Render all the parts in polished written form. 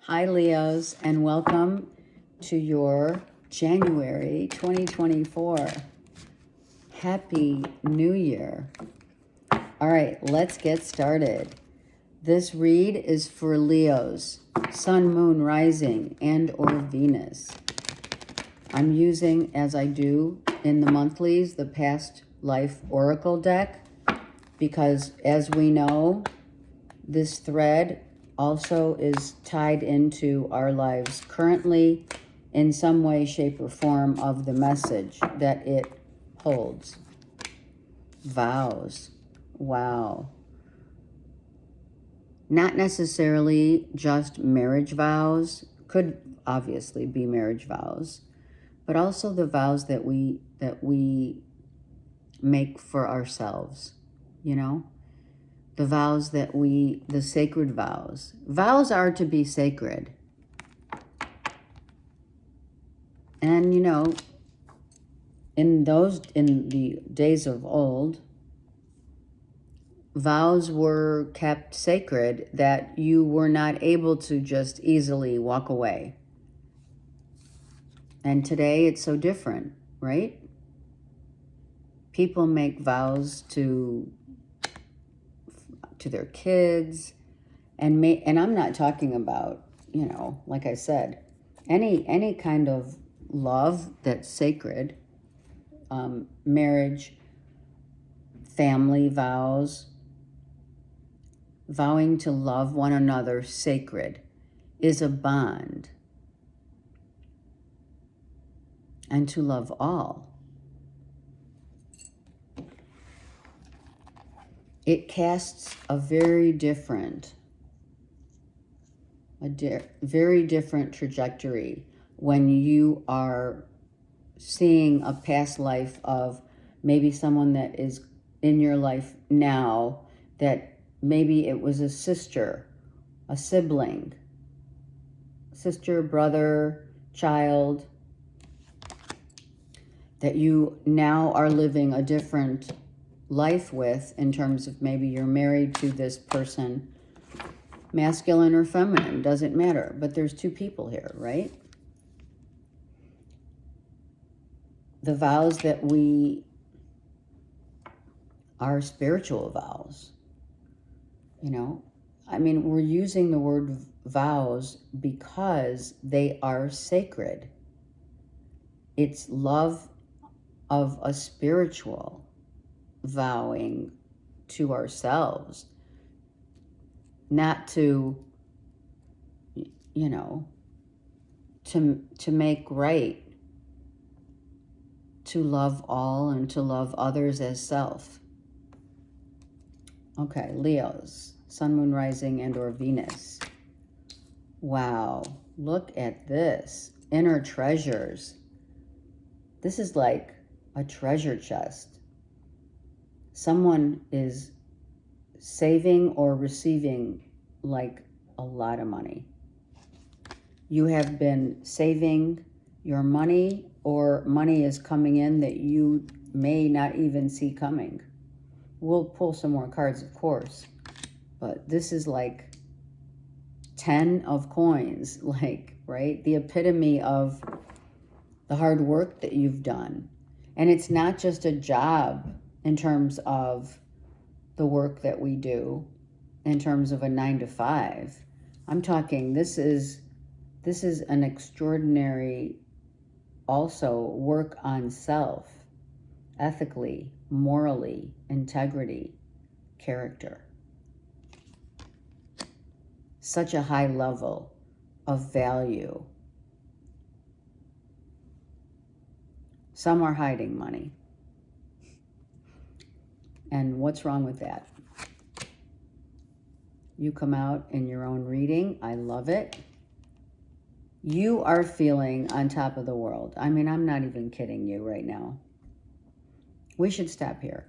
Hi, Leos, and welcome to your January 2024. Happy New Year. All right, let's get started. This read is for Leos, Sun, Moon, Rising, and or Venus. I'm using, as I do in the monthlies, the Past Life Oracle deck, because as we know, this thread also is tied into our lives currently in some way, shape, or form of the message that it holds. Vows. Wow. Not necessarily just marriage vows, could obviously be marriage vows, but also the vows that we make for ourselves, you know? The vows that the sacred vows. Vows are to be sacred. And, you know, in the days of old, vows were kept sacred that you were not able to just easily walk away. And today it's so different, right? People make vows to their kids, and I'm not talking about, you know, like I said, any kind of love that's sacred, marriage, family vows, vowing to love one another sacred is a bond, and to love all. It casts a very different trajectory when you are seeing a past life of maybe someone that is in your life now, that maybe it was a sister, a sibling, sister, brother, child, that you now are living a different life with, in terms of maybe you're married to this person, masculine or feminine, doesn't matter, but there's two people here, right? The vows that we are spiritual vows, you know, I mean, we're using the word vows because they are sacred. It's love of a spiritual vowing to ourselves, not to, you know, to make right, to love all and to love others as self. Okay, Leos, Sun, Moon, Rising, and or Venus. Wow, look at this. Inner treasures. This is like a treasure chest. Someone is saving or receiving like a lot of money. You have been saving your money, or money is coming in that you may not even see coming. We'll pull some more cards, of course, but this is like 10 of coins, like, right? The epitome of the hard work that you've done. And it's not just a job in terms of the work that we do, in terms of a 9-to-5. I'm talking, this is an extraordinary also work on self, ethically, morally, integrity, character. Such a high level of value. Some are hiding money. And what's wrong with that? You come out in your own reading. I love it. You are feeling on top of the world. I mean, I'm not even kidding you right now. We should stop here.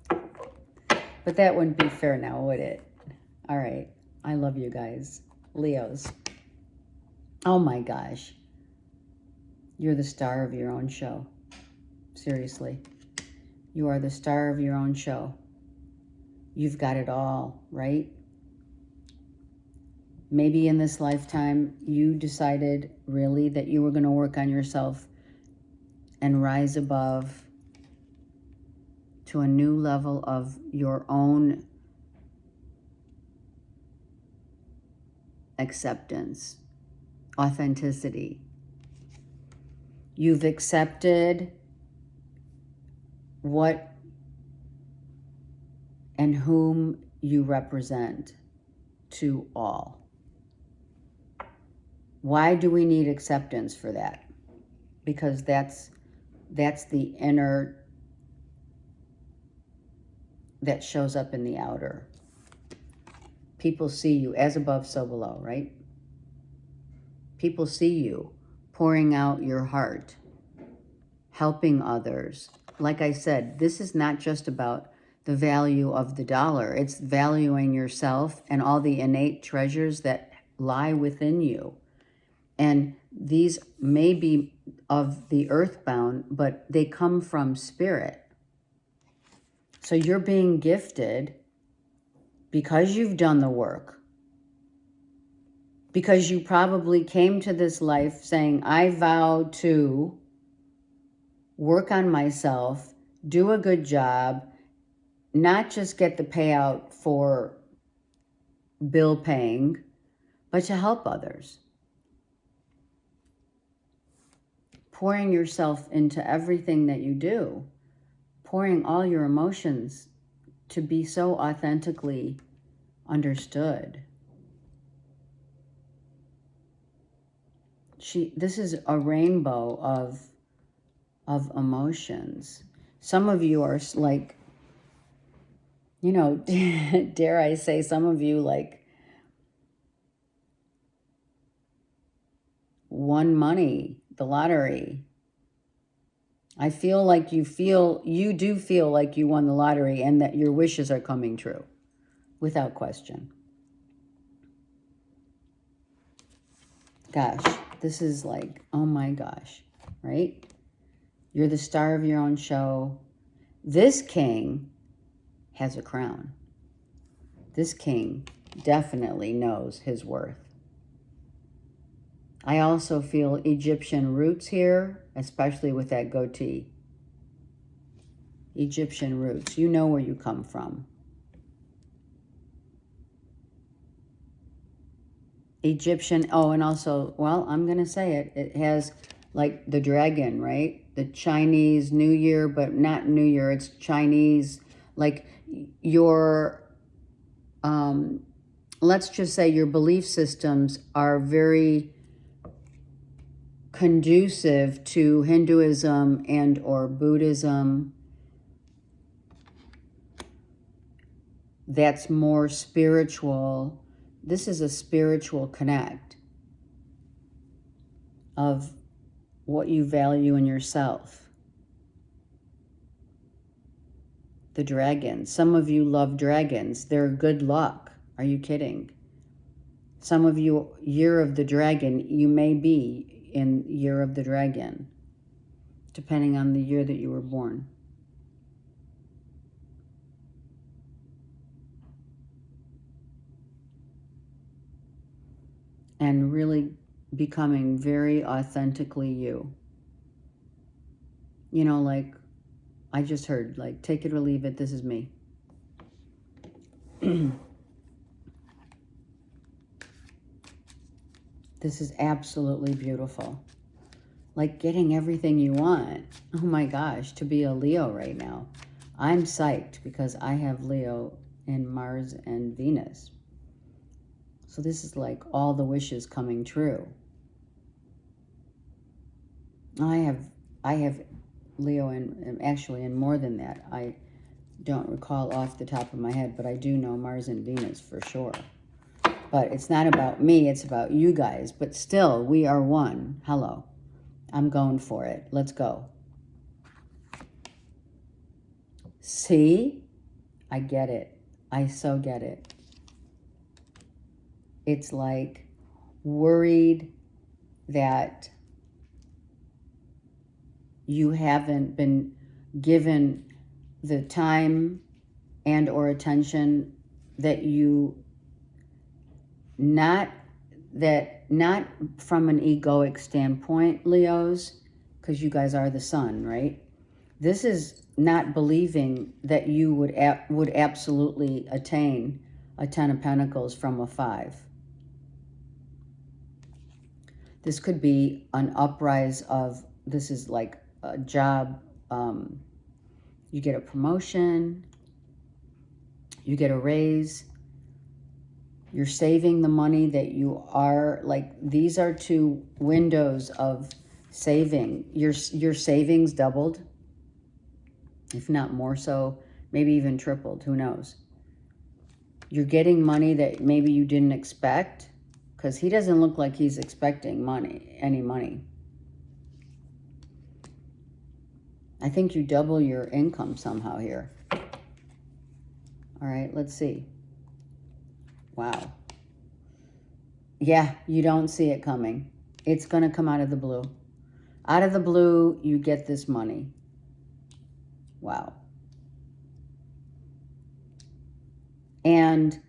But that wouldn't be fair now, would it? All right. I love you guys. Leos. Oh my gosh. You're the star of your own show. Seriously. You are the star of your own show. You've got it all, right? Maybe in this lifetime, you decided really that you were going to work on yourself and rise above to a new level of your own acceptance, authenticity. You've accepted what and whom you represent to all. Why do we need acceptance for that? Because that's the inner that shows up in the outer. People see you as above, so below, right? People see you pouring out your heart, helping others. Like I said, this is not just about the value of the dollar. It's valuing yourself and all the innate treasures that lie within you. And these may be of the earthbound, but they come from spirit. So you're being gifted because you've done the work. Because you probably came to this life saying, I vow to work on myself, do a good job, not just get the payout for bill paying, but to help others. Pouring yourself into everything that you do, pouring all your emotions to be so authentically understood. This is a rainbow of emotions. Some of you are like, you know, dare I say, some of you like won money, the lottery. I feel like you do feel like you won the lottery and that your wishes are coming true, without question. Gosh, this is like, oh my gosh, right? You're the star of your own show. This king has a crown. This king definitely knows his worth. I also feel Egyptian roots here, especially with that goatee. Egyptian roots. You know where you come from. Egyptian, oh, and also, well, I'm going to say it. It has like the dragon, right? The Chinese New Year, but not New Year. It's Chinese, like your, let's just say your belief systems are very conducive to Hinduism and or Buddhism. That's more spiritual. This is a spiritual connect of what you value in yourself. The dragon. Some of you love dragons. They're good luck. Are you kidding? Some of you, year of the dragon, you may be in year of the dragon, depending on the year that you were born. And really becoming very authentically you. You know, like I just heard, like, take it or leave it, this is me. This is absolutely beautiful. Like getting everything you want. Oh my gosh, to be a Leo right now. I'm psyched because I have Leo in Mars and Venus. So this is like all the wishes coming true. I have Leo in, actually, in more than that. I don't recall off the top of my head, but I do know Mars and Venus for sure. But it's not about me, it's about you guys. But still, we are one. Hello. I'm going for it. Let's go. See? I get it. I so get it. It's like worried that you haven't been given the time and or attention that you not that not from an egoic standpoint, Leos, because you guys are the sun, right? This is not believing that you would absolutely attain a 10 of Pentacles from a 5. This could be an uprise of, this is like a job, you get a promotion, you get a raise, you're saving the money that you are, like, these are 2 windows of saving. Your savings doubled, if not more so, maybe even tripled, who knows. You're getting money that maybe you didn't expect, because he doesn't look like he's expecting any money. I think you double your income somehow here. All right, let's see. Wow. Yeah, you don't see it coming. It's going to come out of the blue. Out of the blue, you get this money. Wow. And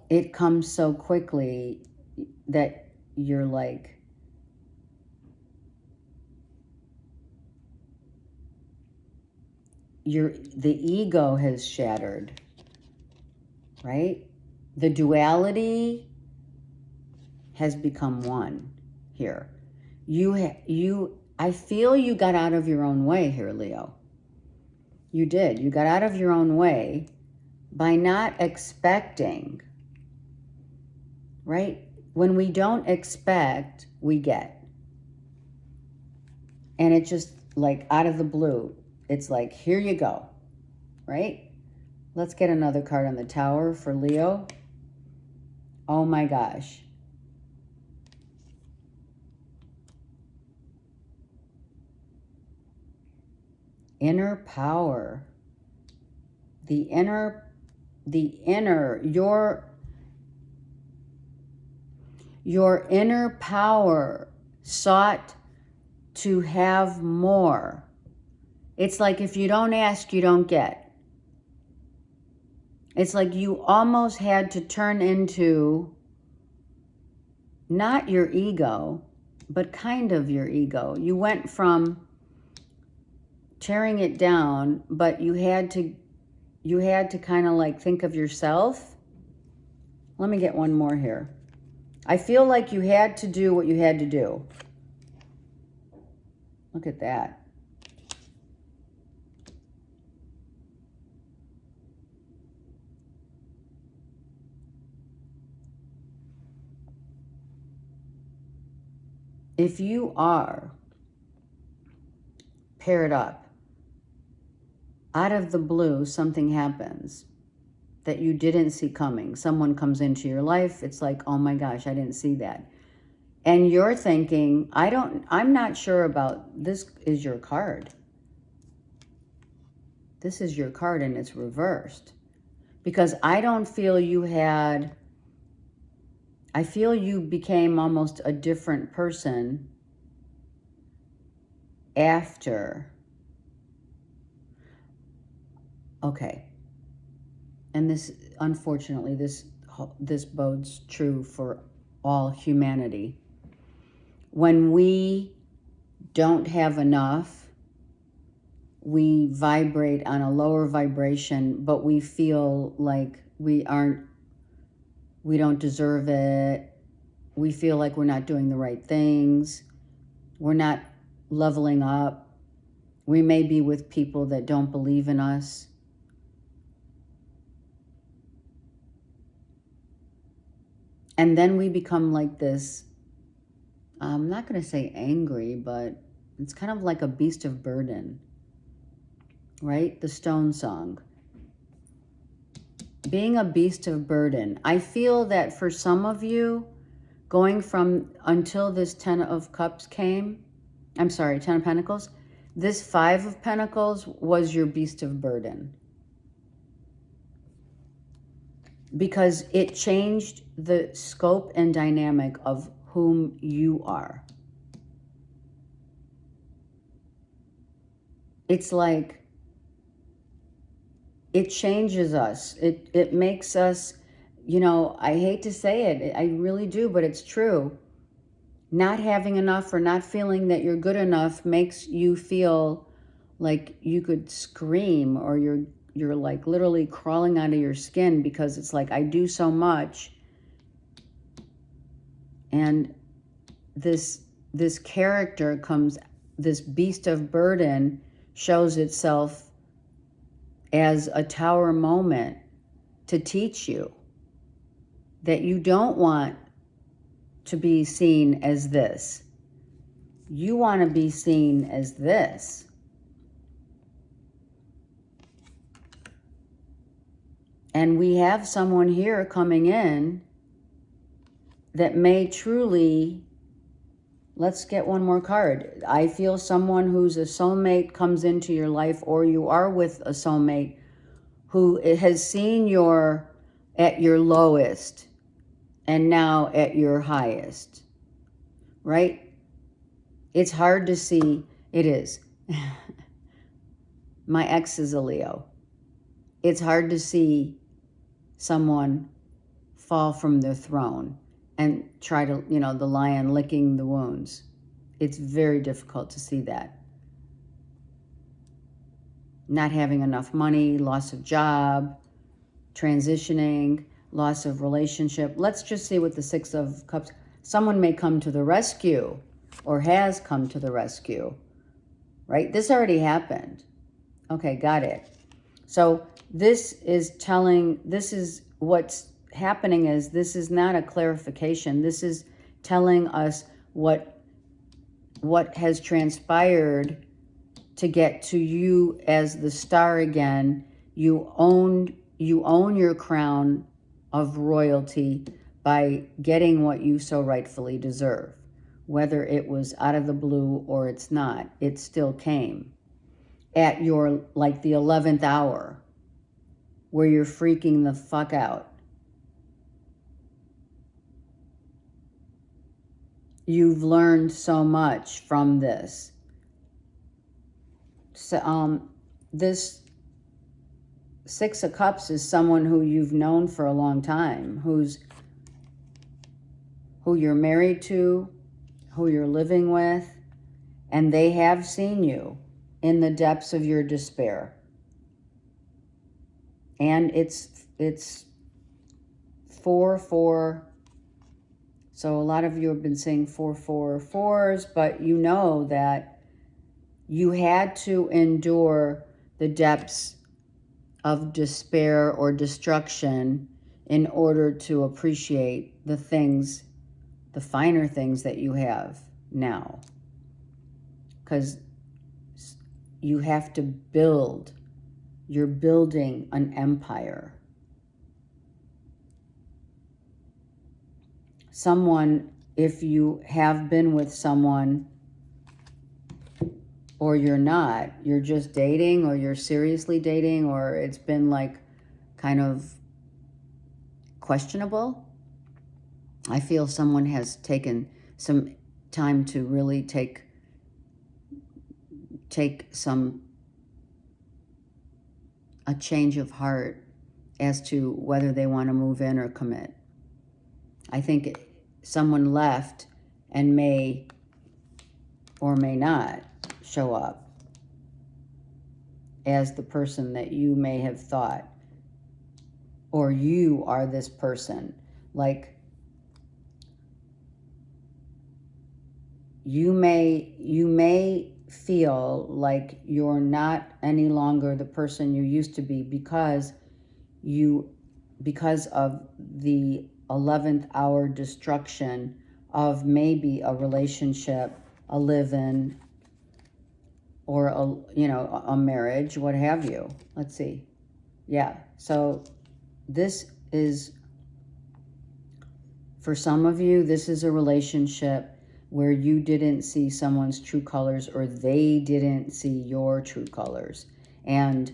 it comes so quickly that you're like, the ego has shattered, right? The duality has become one here. I feel you got out of your own way here, Leo. You did. You got out of your own way by not expecting, right? When we don't expect, we get. And it just, like, out of the blue, it's like, here you go, right? Let's get another card on the Tower for Leo. Oh my gosh. Inner power. The inner, your inner power sought to have more. It's like if you don't ask, you don't get. It's like you almost had to turn into not your ego, but kind of your ego. You went from tearing it down, but you had to kind of like think of yourself. Let me get one more here. I feel like you had to do what you had to do. Look at that. If you are paired up, out of the blue, something happens that you didn't see coming. Someone comes into your life. It's like, oh my gosh, I didn't see that. And you're thinking, I'm not sure about, this is your card. This is your card and it's reversed. Because I don't feel you had, I feel you became almost a different person after. Okay. And this, unfortunately, this bodes true for all humanity. When we don't have enough, we vibrate on a lower vibration, but we feel like we don't deserve it. We feel like we're not doing the right things. We're not leveling up. We may be with people that don't believe in us. And then we become like this, I'm not going to say angry, but it's kind of like a beast of burden, right? The Stone Song. Being a beast of burden. I feel that for some of you, going from until this 10 of Cups came, I'm sorry, 10 of Pentacles, this 5 of Pentacles was your beast of burden. Because it changed the scope and dynamic of whom you are. It's like, it changes us. It makes us, you know, I hate to say it, I really do, but it's true. Not having enough or not feeling that you're good enough makes you feel like you could scream, or you're like literally crawling out of your skin, because it's like, I do so much. And this character comes, this beast of burden shows itself as a tower moment to teach you that you don't want to be seen as this. You want to be seen as this. And we have someone here coming in that may truly, let's get one more card. I feel someone who's a soulmate comes into your life, or you are with a soulmate who has seen your at your lowest and now at your highest, right? It's hard to see. It is. My ex is a Leo. It's hard to see someone fall from their throne and try to, you know, the lion licking the wounds. It's very difficult to see that. Not having enough money, loss of job, transitioning, loss of relationship. Let's just see what the Six of Cups. Someone may come to the rescue, or has come to the rescue, right? This already happened. Okay, got it. So this is what's happening is, this is not a clarification. This is telling us what has transpired to get to you as the star again. You own your crown of royalty by getting what you so rightfully deserve. Whether it was out of the blue or it's not, it still came at your, like, the 11th hour, where you're freaking the fuck out. You've learned so much from this. So, this Six of Cups is someone who you've known for a long time, who you're married to, who you're living with, and they have seen you in the depths of your despair. And it's 4-4. So a lot of you have been saying 4-4-4s, but you know that you had to endure the depths of despair or destruction in order to appreciate the things, the finer things that you have now. Because you have to build. You're building an empire. Someone, if you have been with someone, or you're not, you're just dating, or you're seriously dating, or it's been like kind of questionable. I feel someone has taken some time to really take a change of heart as to whether they want to move in or commit. I think someone left and may or may not show up as the person that you may have thought, or you are this person. Like, you may feel like you're not any longer the person you used to be because of the 11th hour destruction of maybe a relationship, a live-in, or a marriage, what have you. Let's see. Yeah. So this is, for some of you, this is a relationship where you didn't see someone's true colors, or they didn't see your true colors. And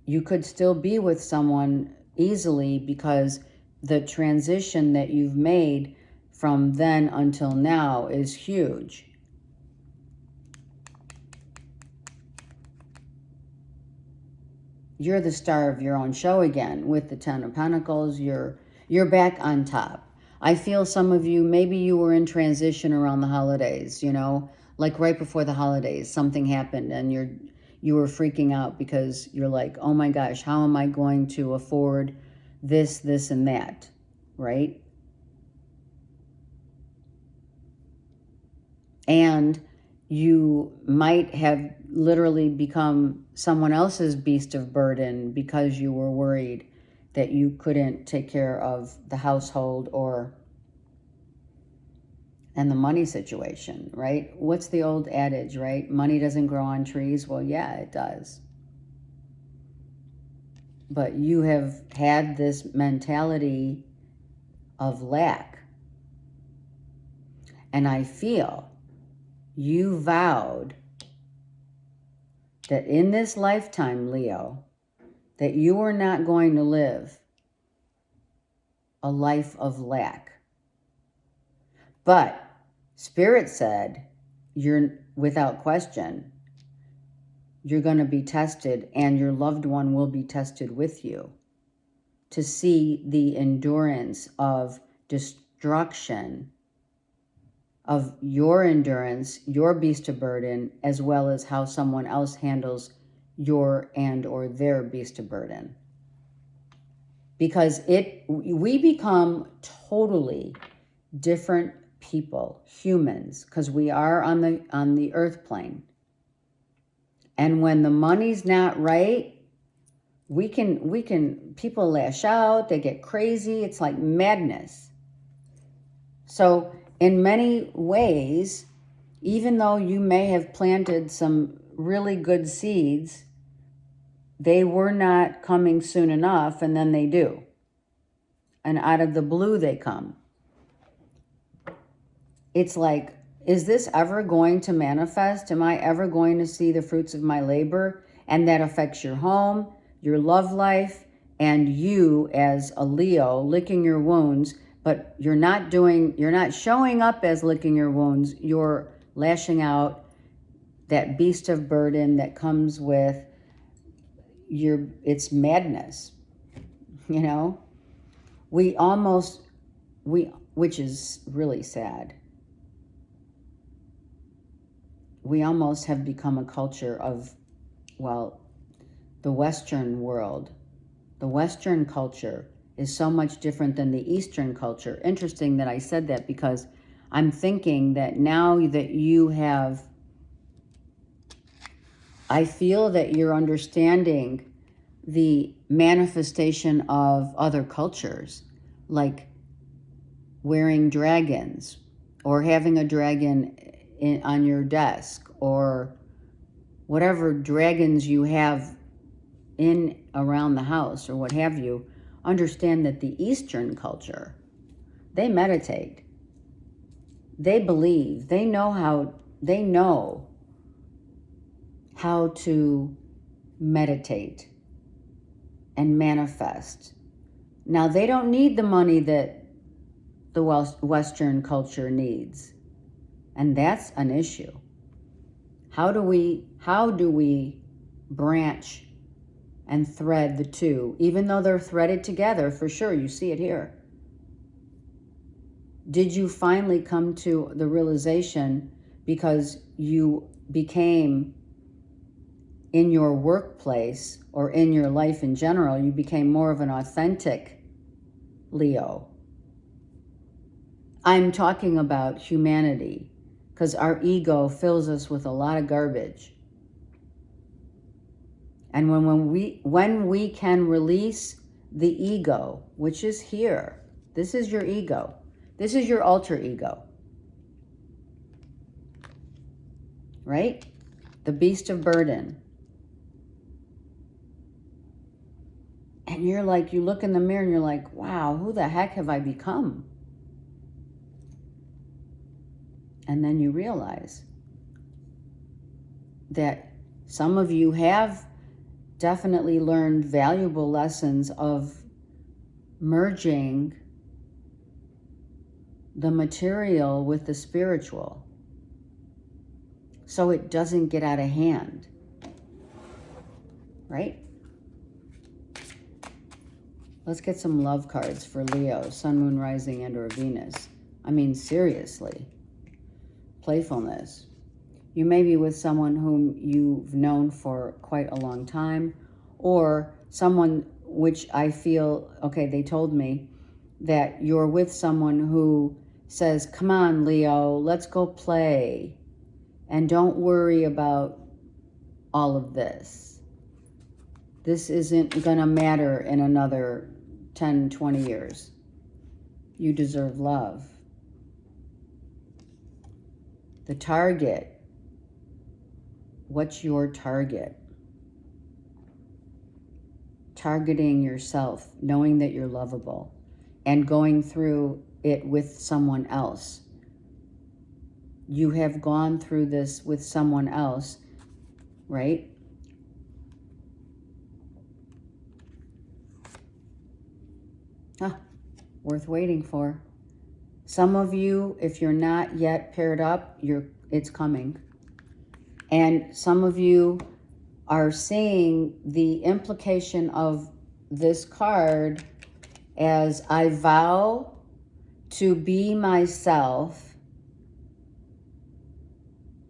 you could still be with someone easily because the transition that you've made from then until now is huge. you're the star of your own show again with the Ten of Pentacles. You're back on top. I feel some of you, maybe you were in transition around the holidays, you know, like right before the holidays, something happened and you were freaking out because you're like, oh my gosh, how am I going to afford this, this, and that, right? And you might have literally become someone else's beast of burden because you were worried that you couldn't take care of the household and the money situation, right? What's the old adage, right? Money doesn't grow on trees. Well, yeah, it does. But you have had this mentality of lack. And I feel you vowed that in this lifetime, Leo, that you are not going to live a life of lack. But Spirit said, you're without question, you're going to be tested and your loved one will be tested with you to see the endurance of destruction of your endurance, your beast of burden, as well as how someone else handles your and or their beast of burden. Because we become totally different people, humans, because we are on the earth plane. And when the money's not right, we can people lash out, they get crazy, it's like madness. So in many ways, even though you may have planted some really good seeds, they were not coming soon enough, and then they do. And out of the blue they come. It's like, is this ever going to manifest? Am I ever going to see the fruits of my labor? And that affects your home, your love life, and you as a Leo licking your wounds. But you're not showing up as licking your wounds. You're lashing out that beast of burden that comes with it's madness, you know? Which is really sad. We almost have become a culture of, well, the Western world. The Western culture is so much different than the Eastern culture. Interesting that I said that because I'm thinking that now that you have, I feel that you're understanding the manifestation of other cultures, like wearing dragons or having a dragon on your desk or whatever dragons you have in around the house or what have you. Understand that the Eastern culture, they meditate, they believe, they know how to meditate and manifest. Now, they don't need the money that the Western culture needs, and that's an issue. How do we branch and thread the two, even though they're threaded together? For sure, you see it here. Did you finally come to the realization, because you became, in your workplace or in your life in general, you became more of an authentic Leo? I'm talking about humanity, because our ego fills us with a lot of garbage. And when we can release the ego, which is here, this is your ego, this is your alter ego, right? The beast of burden. And you're like, you look in the mirror and you're like, wow, who the heck have I become? And then you realize that some of you have definitely learned valuable lessons of merging the material with the spiritual so it doesn't get out of hand, right? Let's get some love cards for Leo, Sun, Moon, Rising, and or Venus. I mean, seriously. Playfulness. You may be with someone whom you've known for quite a long time, or someone which I feel, okay, they told me that you're with someone who says, come on, Leo, let's go play. And don't worry about all of this. This isn't going to matter in another 10, 20 years. You deserve love. The target. What's your target? Targeting yourself, knowing that you're lovable, and going through it with someone else. You have gone through this with someone else, right? Worth waiting for. Some of you, if you're not yet paired up, it's coming. And some of you are seeing the implication of this card as I vow to be myself,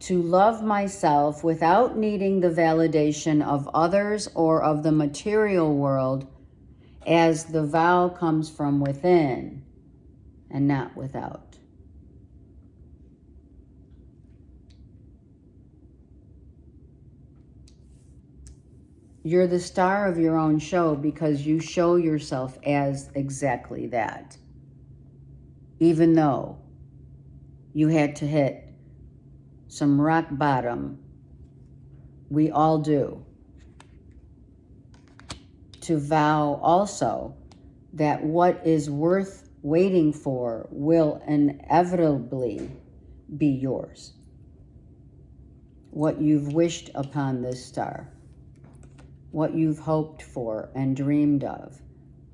to love myself without needing the validation of others or of the material world, as the vow comes from within and not without. You're the star of your own show because you show yourself as exactly that. Even though you had to hit some rock bottom, we all do. To vow also that what is worth waiting for will inevitably be yours. What you've wished upon this star, what you've hoped for and dreamed of,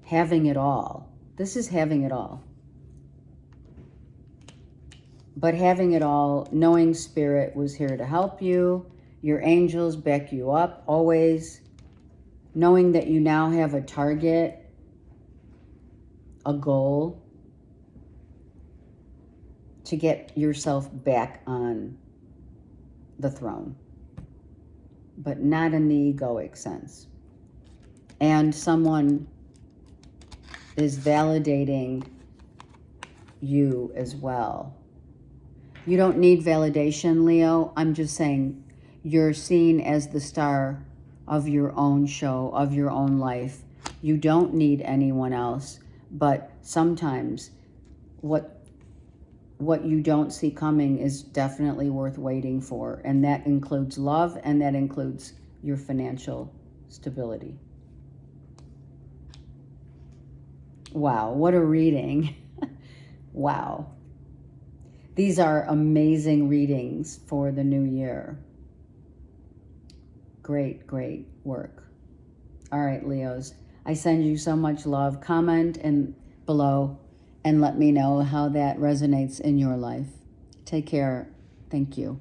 having it all. This is having it all. But having it all, knowing Spirit was here to help you, your angels back you up always, knowing that you now have a target, a goal to get yourself back on the throne, but not in the egoic sense. And someone is validating you as well. You don't need validation, Leo. I'm just saying you're seen as the star of your own show, of your own life. You don't need anyone else, but sometimes what you don't see coming is definitely worth waiting for, and that includes love, and that includes your financial stability. Wow, what a reading. Wow. These are amazing readings for the new year. Great, great work. All right, Leos, I send you so much love. Comment below and let me know how that resonates in your life. Take care. Thank you.